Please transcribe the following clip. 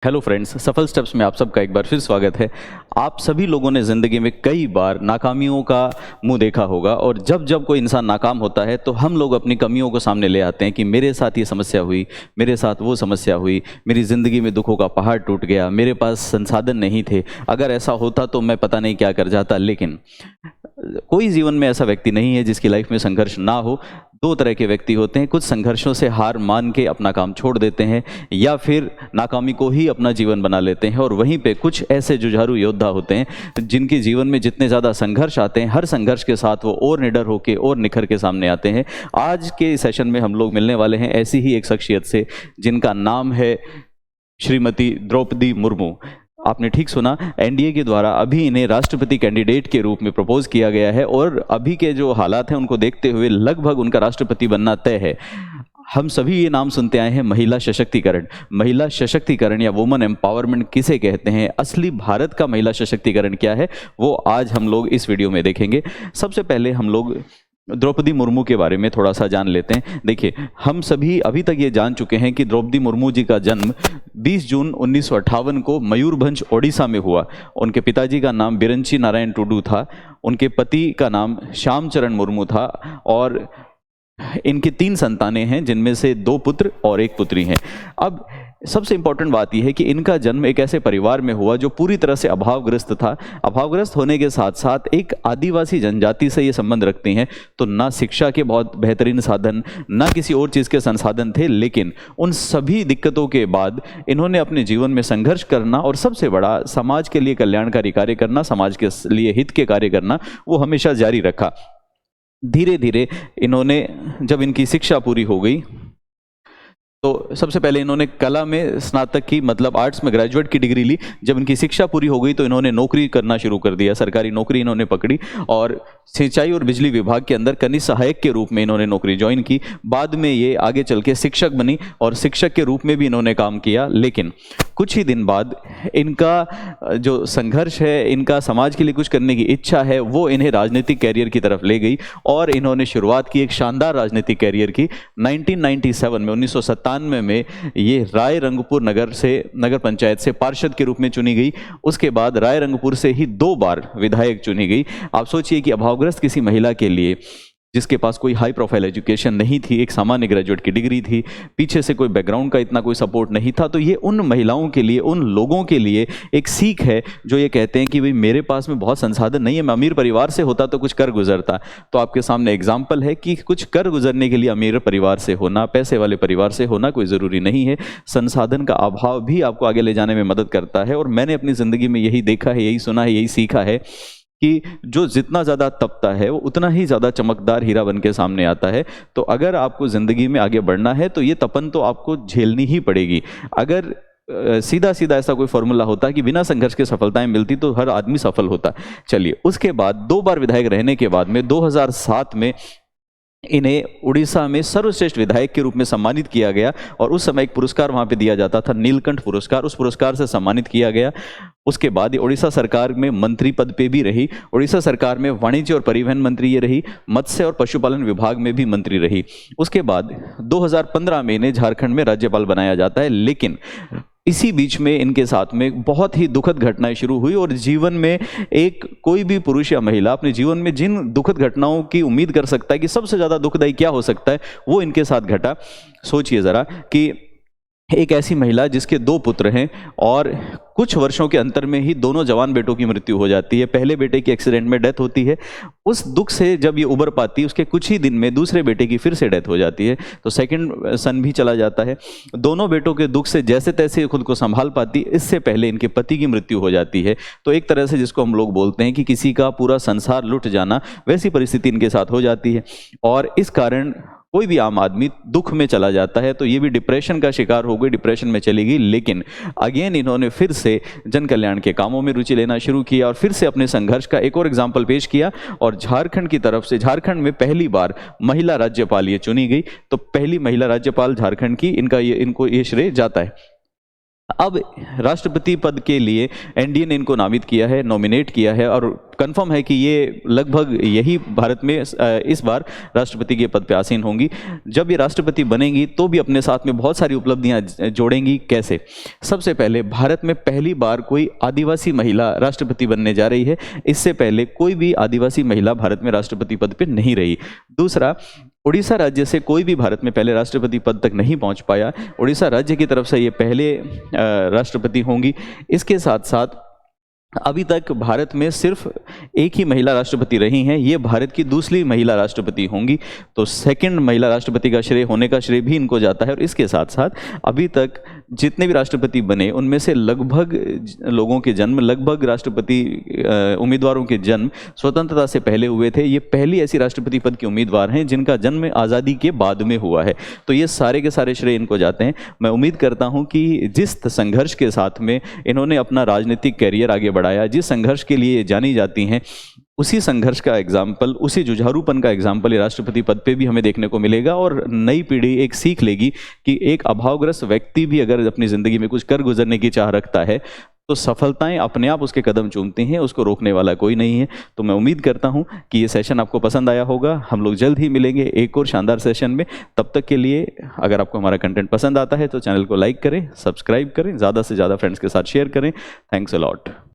Hello friends, सफल steps में आप सबका एक बार फिर स्वागत है। आप सभी लोगों ने ज़िंदगी में कई बार नाकामियों का मुंह देखा होगा और जब जब कोई इंसान नाकाम होता है तो हम लोग अपनी कमियों को सामने ले आते हैं कि मेरे साथ ये समस्या हुई, मेरे साथ वो समस्या हुई, मेरी ज़िंदगी में दुखों का पहाड़ टूट गया, मेरे पास संसाधन नहीं थे, अगर ऐसा होता तो मैं पता नहीं क्या कर जाता। लेकिन कोई जीवन में ऐसा व्यक्ति नहीं है जिसकी लाइफ में संघर्ष ना हो। दो तरह के व्यक्ति होते हैं, कुछ संघर्षों से हार मान के अपना काम छोड़ देते हैं या फिर नाकामी को ही अपना जीवन बना लेते हैं, और वहीं पे कुछ ऐसे जुझारू योद्धा होते हैं जिनके जीवन में जितने ज़्यादा संघर्ष आते हैं, हर संघर्ष के साथ वो और निडर होके और निखर के सामने आते हैं। आज के सेशन में हम लोग मिलने वाले हैं ऐसी ही एक शख्सियत से जिनका नाम है श्रीमती द्रौपदी मुर्मू। आपने ठीक सुना, एनडीए के द्वारा अभी इन्हें राष्ट्रपति कैंडिडेट के रूप में प्रपोज किया गया है और अभी के जो हालात हैं उनको देखते हुए लगभग उनका राष्ट्रपति बनना तय है। हम सभी ये नाम सुनते आए हैं, महिला सशक्तिकरण। महिला सशक्तिकरण या वुमन एम्पावरमेंट किसे कहते हैं, असली भारत का महिला सशक्तिकरण क्या है, वो आज हम लोग इस वीडियो में देखेंगे। सबसे पहले हम लोग द्रौपदी मुर्मू के बारे में थोड़ा सा जान लेते हैं। देखिए, हम सभी अभी तक ये जान चुके हैं कि द्रौपदी मुर्मू जी का जन्म 20 जून 1958 को मयूरभंज ओडिशा में हुआ। उनके पिताजी का नाम बिरंची नारायण टुडू था, उनके पति का नाम श्यामचरण मुर्मू था और इनके 3 संतानें हैं जिनमें से 2 पुत्र और 1 पुत्री हैं। अब सबसे इंपॉर्टेंट बात यह है कि इनका जन्म एक ऐसे परिवार में हुआ जो पूरी तरह से अभावग्रस्त था। अभावग्रस्त होने के साथ साथ एक आदिवासी जनजाति से ये संबंध रखती हैं, तो ना शिक्षा के बहुत बेहतरीन साधन, ना किसी और चीज़ के संसाधन थे। लेकिन उन सभी दिक्कतों के बाद इन्होंने अपने जीवन में संघर्ष करना और सबसे बड़ा समाज के लिए कल्याणकारी कार्य करना, समाज के लिए हित के कार्य करना, वो हमेशा जारी रखा। धीरे धीरे इन्होंने, जब इनकी शिक्षा पूरी हो गई तो सबसे पहले इन्होंने कला में स्नातक की, मतलब आर्ट्स में ग्रेजुएट की डिग्री ली। जब इनकी शिक्षा पूरी हो गई तो इन्होंने नौकरी करना शुरू कर दिया, सरकारी नौकरी इन्होंने पकड़ी और सिंचाई और बिजली विभाग के अंदर कनिष्ठ सहायक के रूप में इन्होंने नौकरी ज्वाइन की। बाद में ये आगे चल के शिक्षक बनी और शिक्षक के रूप में भी इन्होंने काम किया। लेकिन कुछ ही दिन बाद इनका जो संघर्ष है, इनका समाज के लिए कुछ करने की इच्छा है, वो इन्हें राजनीतिक कैरियर की तरफ ले गई और इन्होंने शुरुआत की एक शानदार राजनीतिक कैरियर की। 1997 में ये राय रंगपुर नगर पंचायत से पार्षद के रूप में चुनी गई। उसके बाद राय रंगपुर से ही 2 बार विधायक चुनी गई। आप सोचिए कि अभावग्रस्त किसी महिला के लिए, जिसके पास कोई हाई प्रोफाइल एजुकेशन नहीं थी, एक सामान्य ग्रेजुएट की डिग्री थी, पीछे से कोई बैकग्राउंड का इतना कोई सपोर्ट नहीं था, तो ये उन महिलाओं के लिए, उन लोगों के लिए एक सीख है जो ये कहते हैं कि भाई मेरे पास में बहुत संसाधन नहीं है, मैं अमीर परिवार से होता तो कुछ कर गुजरता। तो आपके सामने एग्जाम्पल है कि कुछ कर गुजरने के लिए अमीर परिवार से होना, पैसे वाले परिवार से होना कोई ज़रूरी नहीं है। संसाधन का अभाव भी आपको आगे ले जाने में मदद करता है। और मैंने अपनी ज़िंदगी में यही देखा है, यही सुना है, यही सीखा है कि जो जितना ज़्यादा तपता है वो उतना ही ज़्यादा चमकदार हीरा बन के सामने आता है। तो अगर आपको ज़िंदगी में आगे बढ़ना है तो ये तपन तो आपको झेलनी ही पड़ेगी। अगर सीधा सीधा ऐसा कोई फॉर्मूला होता कि बिना संघर्ष के सफलताएं मिलती तो हर आदमी सफल होता। चलिए, उसके बाद 2 बार विधायक रहने के बाद में 2007 में इन्हें उड़ीसा में सर्वश्रेष्ठ विधायक के रूप में सम्मानित किया गया और उस समय एक पुरस्कार वहां पे दिया जाता था, नीलकंठ पुरस्कार। उस पुरस्कार से सम्मानित किया गया। उसके बाद उड़ीसा सरकार में मंत्री पद पे भी रही। उड़ीसा सरकार में वाणिज्य और परिवहन मंत्री ये रही, मत्स्य और पशुपालन विभाग में भी मंत्री रही। उसके बाद 2015 में इन्हें झारखंड में राज्यपाल बनाया जाता है। लेकिन इसी बीच में इनके साथ में बहुत ही दुखद घटनाएं शुरू हुई और जीवन में एक कोई भी पुरुष या महिला अपने जीवन में जिन दुखद घटनाओं की उम्मीद कर सकता है कि सबसे ज़्यादा दुखदायी क्या हो सकता है, वो इनके साथ घटा। सोचिए ज़रा कि एक ऐसी महिला जिसके 2 पुत्र हैं और कुछ वर्षों के अंतर में ही दोनों जवान बेटों की मृत्यु हो जाती है। पहले बेटे की एक्सीडेंट में डेथ होती है। उस दुख से जब ये उबर पाती है, उसके कुछ ही दिन में दूसरे बेटे की फिर से डेथ हो जाती है, तो सेकंड सन भी चला जाता है। दोनों बेटों के दुख से जैसे तैसे खुद को संभाल पाती, इससे पहले इनके पति की मृत्यु हो जाती है। तो एक तरह से जिसको हम लोग बोलते हैं कि किसी का पूरा संसार लुट जाना, वैसी परिस्थिति इनके साथ हो जाती है और इस कारण कोई भी आम आदमी दुख में चला जाता है। तो ये भी डिप्रेशन का शिकार हो गई, डिप्रेशन में चली गई। लेकिन अगेन इन्होंने फिर से जन कल्याण के कामों में रुचि लेना शुरू किया और फिर से अपने संघर्ष का एक और एग्जाम्पल पेश किया और झारखंड की तरफ से, झारखंड में पहली बार महिला राज्यपाल ये चुनी गई। तो पहली महिला राज्यपाल झारखंड की, इनको ये श्रेय जाता है। अब राष्ट्रपति पद के लिए एनडीए ने इनको नामित किया है, नॉमिनेट किया है और कंफर्म है कि ये लगभग यही भारत में इस बार राष्ट्रपति के पद पे आसीन होंगी। जब ये राष्ट्रपति बनेंगी तो भी अपने साथ में बहुत सारी उपलब्धियां जोड़ेंगी। कैसे? सबसे पहले भारत में पहली बार कोई आदिवासी महिला राष्ट्रपति बनने जा रही है। इससे पहले कोई भी आदिवासी महिला भारत में राष्ट्रपति पद पे नहीं रही। दूसरा, उड़ीसा राज्य से कोई भी भारत में पहले राष्ट्रपति पद तक नहीं पहुंच पाया। उड़ीसा राज्य की तरफ से ये पहले राष्ट्रपति होंगी। इसके साथ साथ अभी तक भारत में सिर्फ एक ही महिला राष्ट्रपति रही हैं, ये भारत की दूसरी महिला राष्ट्रपति होंगी। तो सेकंड महिला राष्ट्रपति का श्रेय होने का श्रेय भी इनको जाता है। और इसके साथ साथ अभी तक जितने भी राष्ट्रपति बने उनमें से लगभग लोगों के जन्म, लगभग राष्ट्रपति उम्मीदवारों के जन्म स्वतंत्रता से पहले हुए थे। ये पहली ऐसी राष्ट्रपति पद के उम्मीदवार हैं जिनका जन्म आज़ादी के बाद में हुआ है। तो ये सारे के सारे श्रेय इनको जाते हैं। मैं उम्मीद करता हूँ कि जिस संघर्ष के साथ में इन्होंने अपना राजनीतिक कैरियर आगे बढ़ाया, जिस संघर्ष के लिए जानी जाती हैं, उसी संघर्ष का एग्जाम्पल, उसी जुझारूपन का एग्जाम्पल ये राष्ट्रपति पद पे भी हमें देखने को मिलेगा। और नई पीढ़ी एक सीख लेगी कि एक अभावग्रस्त व्यक्ति भी अगर अपनी ज़िंदगी में कुछ कर गुजरने की चाह रखता है तो सफलताएं अपने आप उसके कदम चूमती हैं, उसको रोकने वाला कोई नहीं है। तो मैं उम्मीद करता हूं कि ये सेशन आपको पसंद आया होगा। हम लोग जल्द ही मिलेंगे एक और शानदार सेशन में। तब तक के लिए अगर आपको हमारा कंटेंट पसंद आता है तो चैनल को लाइक करें, सब्सक्राइब करें, ज़्यादा से ज़्यादा फ्रेंड्स के साथ शेयर करें। Thanks a lot.